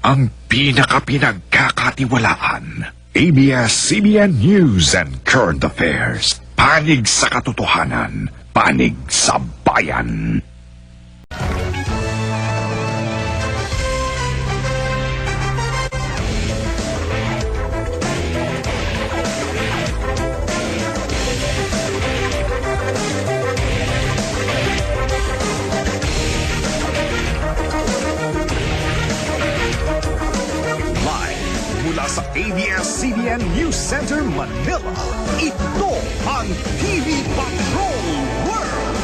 ang pinakapinagkakatiwalaan. ABS-CBN News and Current Affairs. Panig sa katotohanan, panig sa bayan. Sa ABS-CBN News Center, Manila, ito ang TV Patrol World!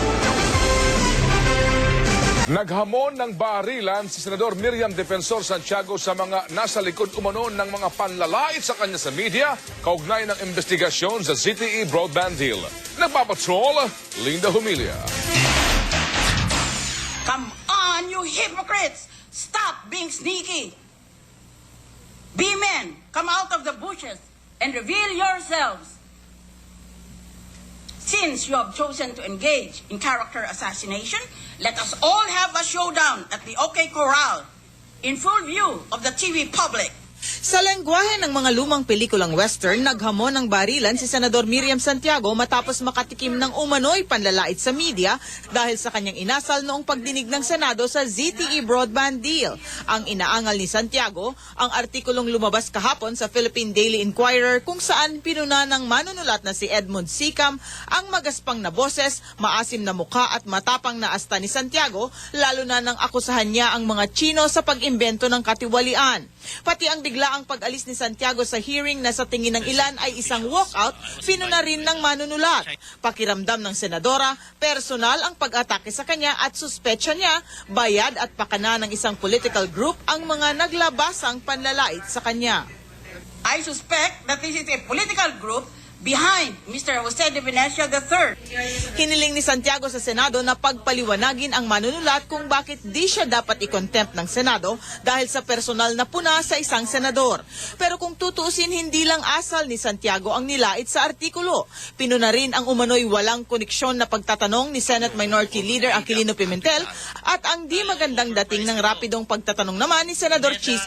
Naghamon ng barilan si Senador Miriam Defensor Santiago sa mga nasa likod umano ng mga panlalait sa kanya sa media kaugnay ng investigasyon sa ZTE broadband deal. Nagpapatrol, Linda Humilia. Come on, you hypocrites! Stop being sneaky! Be men, come out of the bushes and reveal yourselves. Since you have chosen to engage in character assassination, let us all have a showdown at the OK Corral in full view of the TV public. Sa lengguwahe ng mga lumang pelikulang western, naghamon ng barilan si Senador Miriam Santiago matapos makatikim ng umano'y panlalait sa media dahil sa kanyang inasal noong pagdinig ng Senado sa ZTE broadband deal. Ang inaangal ni Santiago, ang artikulong lumabas kahapon sa Philippine Daily Inquirer kung saan pinuna ng manunulat na si Edmund Sicam ang magaspang na boses, maasim na mukha at matapang na asta ni Santiago, lalo na nang akusahan niya ang mga Chino sa pag-imbento ng katiwalian. Pati ang biglaang pag-alis ni Santiago sa hearing na sa tingin ng ilan ay isang walkout, pinuna rin ng manunulat. Pakiramdam ng senadora, personal ang pag-atake sa kanya at suspetsya niya, bayad at pakana ng isang political group ang mga naglabasang panlalait sa kanya. I suspect that this is a political group behind Mr. Jose de Venecia III. Hiniling ni Santiago sa Senado na pagpaliwanagin ang manunulat kung bakit di siya dapat i-contempt ng Senado dahil sa personal na puna sa isang senador. Pero kung tutuusin, hindi lang asal ni Santiago ang nilait sa artikulo. Pinuna rin ang umano'y walang koneksyon na pagtatanong ni Senate Minority Leader Aquilino Pimentel at ang di magandang dating ng rapidong pagtatanong naman ni Senador Chis